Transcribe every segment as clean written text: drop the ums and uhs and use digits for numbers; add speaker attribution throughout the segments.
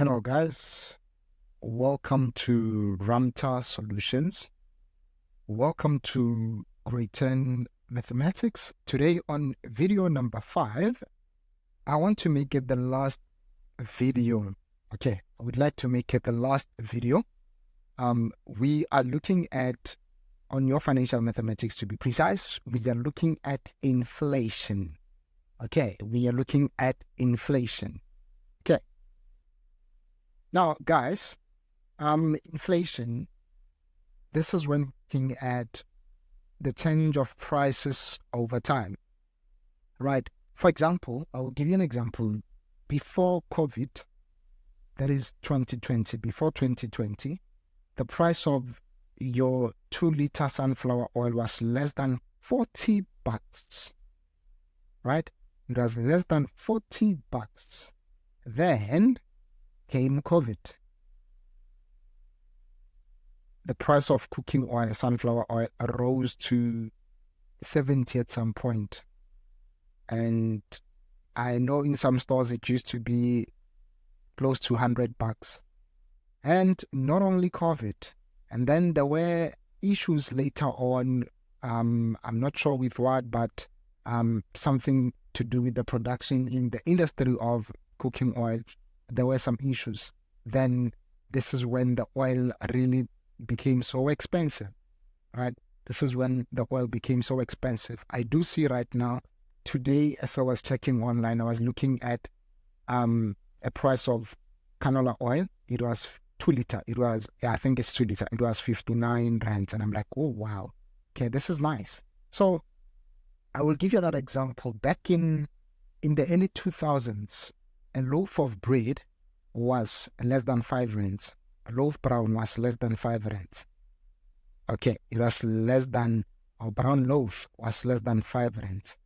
Speaker 1: Hello, guys. Welcome to Ramta Solutions. Welcome to Grade 10 Mathematics. Today on video number 5, I want to make it the last video. Okay, I would like to make it the last video. We are looking at, on your financial mathematics to be precise, we are looking at inflation. Okay, we are looking at inflation. Okay. Now, guys, inflation, this is when looking at the change of prices over time, right? For example, I will give you an example. Before COVID, that is 2020, before 2020, the price of your 2-liter sunflower oil was less than 40 bucks, right? It was less than 40 bucks. Then came COVID. The price of cooking oil, sunflower oil, rose to 70 at some point. And I know in some stores it used to be close to 100 bucks. And not only COVID, and then there were issues later on, I'm not sure with what, but something to do with the production in the industry of cooking oil. There were some issues. Then this is when the oil really became so expensive, right? This is when the oil became so expensive. I do see right now, today, as I was checking online, I was looking at a price of canola oil. It was 2-liter. It was, I think it's 2-liter. It was 59 rand. And I'm like, oh, wow. Okay, this is nice. So I will give you another example. Back in the early 2000s, a loaf of bread was less than 5 rands. A loaf brown was less than 5 rands. Okay, it was less than, or brown loaf was less than 5 rands.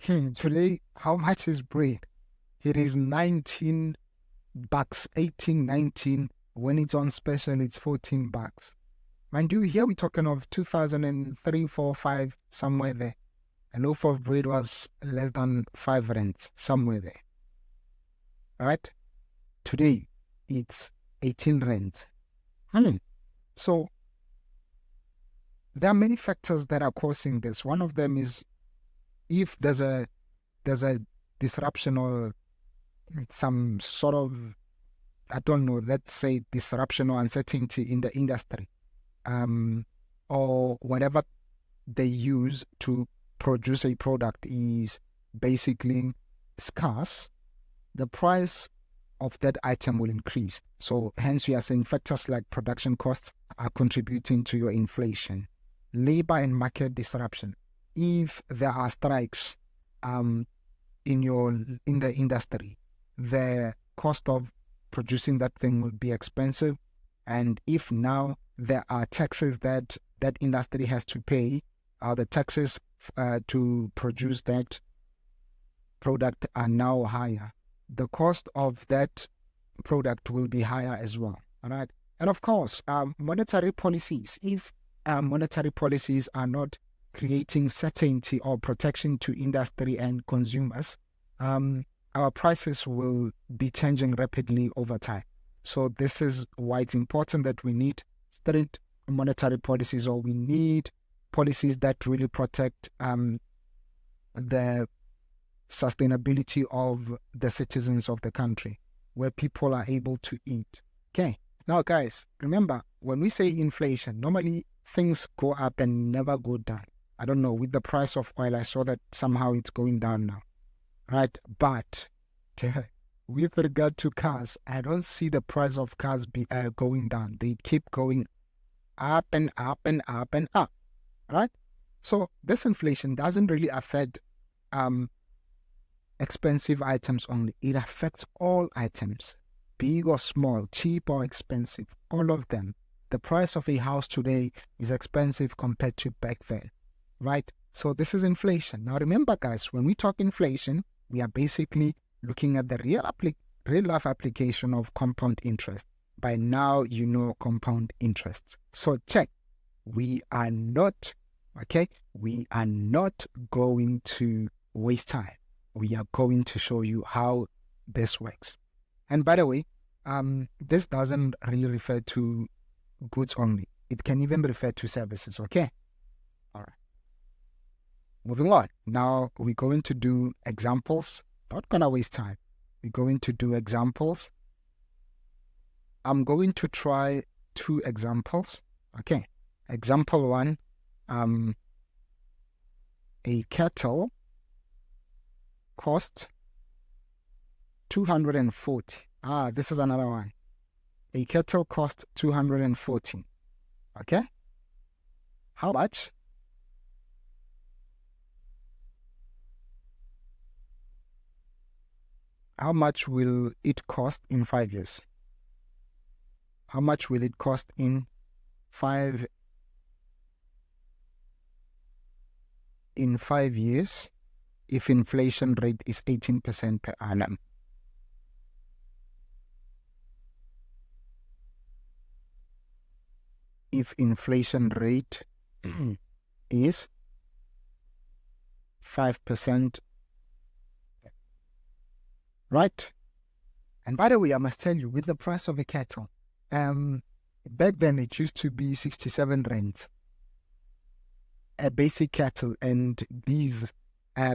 Speaker 1: Today, how much is bread? It is 19 bucks, 18, 19. When it's on special, it's 14 bucks. Mind you, here we're talking of 2003, 4, 5, somewhere there. A loaf of bread was less than 5 rands, somewhere there. Right? Today, it's 18 rands. So, there are many factors that are causing this. One of them is if there's a disruption or some sort of, I don't know, let's say disruption or uncertainty in the industry, or whatever they use to produce a product is basically scarce, the price of that item will increase. So hence we are saying factors like production costs are contributing to your inflation. Labor and market disruption. If there are strikes in the industry, the cost of producing that thing will be expensive. And if now there are taxes that industry has to pay, the taxes to produce that product are now higher, the cost of that product will be higher as well. All right. And of course, monetary policies. If monetary policies are not creating certainty or protection to industry and consumers, our prices will be changing rapidly over time. So this is why it's important that we need strict monetary policies, or we need policies that really protect the sustainability of the citizens of the country, where people are able to eat. Okay. Now, guys, remember, when we say inflation, normally things go up and never go down. I don't know, with the price of oil, I saw that somehow it's going down now, right? But with regard to cars, I don't see the price of cars going down. They keep going up and up and up and up, right? So this inflation doesn't really affect expensive items only. It affects all items, big or small, cheap or expensive, all of them. The price of a house today is expensive compared to back then, right? So this is inflation. Now remember, guys, when we talk inflation, we are basically looking at the real life application of compound interest. By now, you know compound interest. So check. We are not going to waste time. We are going to show you how this works. And by the way, This doesn't really refer to goods only. It can even refer to services, okay? All right. Moving on. Now we're going to do examples. Not gonna waste time. We're going to do examples. I'm going to try 2 examples. Okay. Example 1, a kettle costs 240. This is another one. A kettle costs 240. Okay? How much? How much will it cost in 5 years? How much will it cost in 5 years if inflation rate is 18% per annum? If inflation rate is 5%, right? And by the way, I must tell you, with the price of a kettle, back then it used to be 67 rand, a basic kettle, and these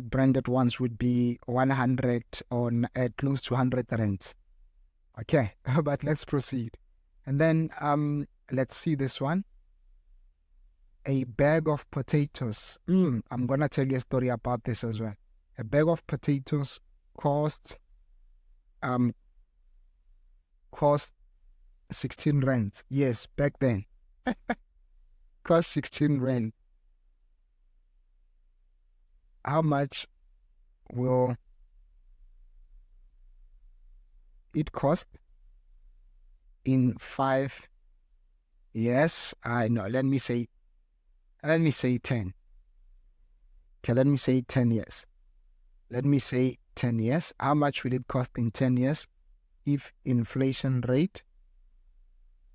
Speaker 1: branded ones would be 100 or close to 100 rand. Okay, but let's proceed. And then let's see this one. A bag of potatoes. I'm gonna tell you a story about this as well. A bag of potatoes cost 16 rand. Yes, back then. Cost 16 rand. How much will it cost in 5 years? I know. Let me say 10. Okay, let me say 10 years. Let me say 10 years. How much will it cost in 10 years if inflation rate?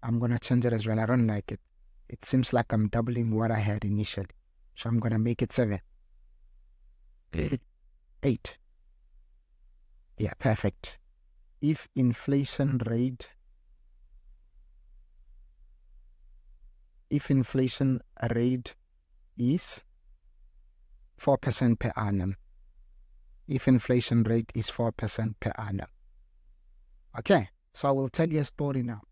Speaker 1: I'm going to change it as well. I don't like it. It seems like I'm doubling what I had initially. So I'm going to make it 7. 8. Yeah, perfect. If inflation rate is 4% per annum. If inflation rate is 4% per annum. Okay, so I will tell you a story now.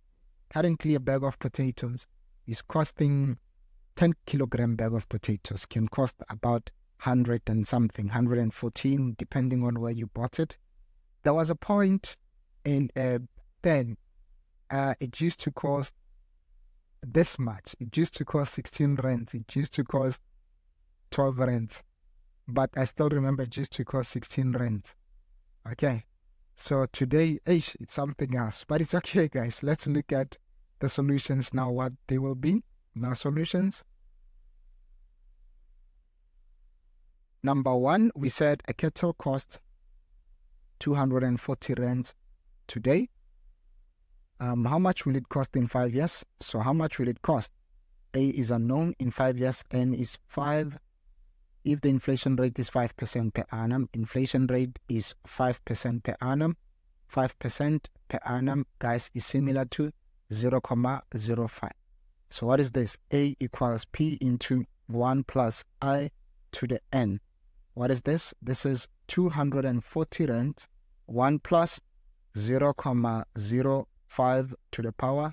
Speaker 1: Currently, a bag of potatoes is costing 10 kilogram bag of potatoes can cost about 100 and something, 114, depending on where you bought it. There was a point in then it used to cost this much. It used to cost 16 rand. It used to cost 12 rand. But I still remember it used to cost 16 rand. Okay. So today, it's something else. But it's okay, guys. Let's look at the solutions now, what they will be. Now, solutions. Number 1, we said a kettle costs 240 rand today. How much will it cost in 5 years? So how much will it cost? A is unknown. In 5 years, N is 5. If the inflation rate is 5% per annum, inflation rate is 5% per annum. 5% per annum, guys, is similar to 0.05. So what is this? A equals P into 1 plus I to the N. What is this? This is 240 rand, 1 plus 0.05 to the power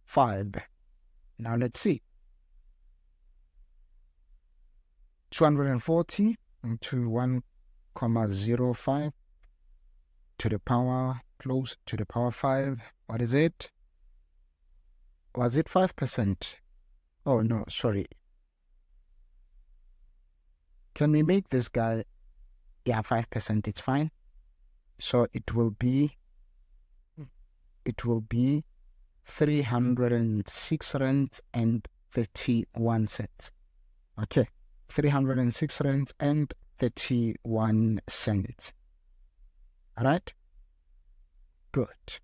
Speaker 1: 5. Now let's see. 240 into 1.05 to the power close to the power 5. What is it? Was it 5%? Oh no, sorry. Can we make this guy, 5%, it's fine. So it will be 306 rand and 31 cents. Okay, 306 rand and 31 cents. All right, good.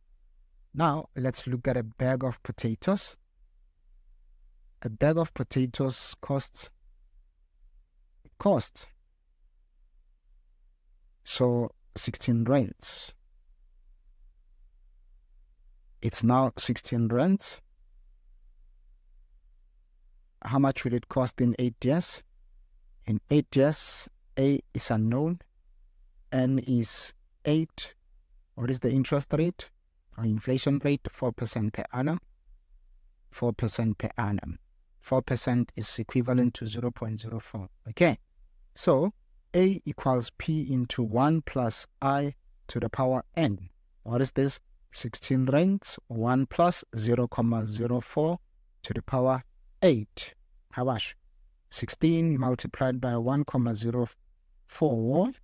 Speaker 1: Now let's look at a bag of potatoes. A bag of potatoes costs. So 16 rands. It's now 16 rands. How much will it cost in 8 years? In 8 years, A is unknown, N is 8. What is the interest rate or inflation rate? 4% per annum. 4% per annum. 4% is equivalent to 0.04. Okay, so A equals P into 1 plus I to the power N. What is this? 16 rands, 1 plus 0.04 to the power 8. How much? 16 multiplied by 1.04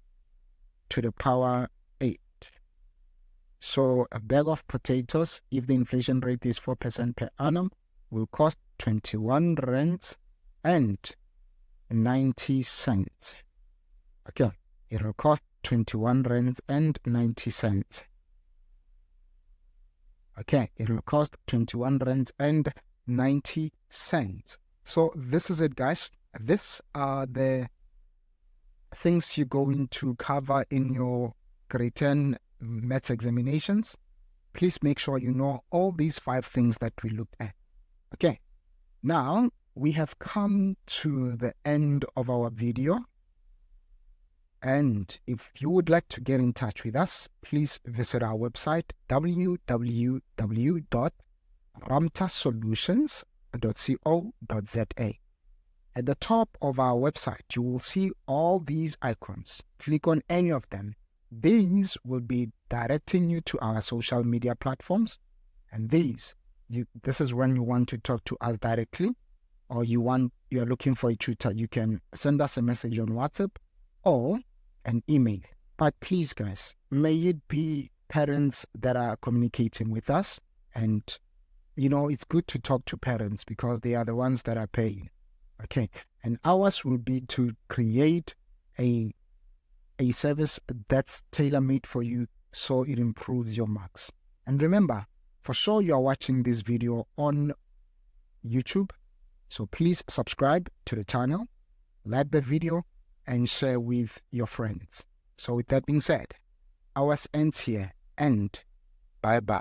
Speaker 1: to the power 8. So a bag of potatoes, if the inflation rate is 4% per annum, will cost 21 rands and 90 cents. Okay, it will cost 21 rands and 90 cents. Okay, it will cost 21 rands and 90 cents. So this is it, guys. These are the things you're going to cover in your grade 10 maths examinations. Please make sure you know all these 5 things that we looked at. Okay, now we have come to the end of our video. And if you would like to get in touch with us, please visit our website www.ramtasolutions.co.za. At the top of our website, you will see all these icons. Click on any of them. These will be directing you to our social media platforms. And this is when you want to talk to us directly, or you are looking for a tutor. You can send us a message on WhatsApp or an email. But please, guys, may it be parents that are communicating with us. And, it's good to talk to parents because they are the ones that are paying. Okay. And ours will be to create a service that's tailor-made for you so it improves your marks. And remember, for sure you are watching this video on YouTube. So please subscribe to the channel, like the video, and share with your friends. So with that being said, ours ends here, and bye-bye.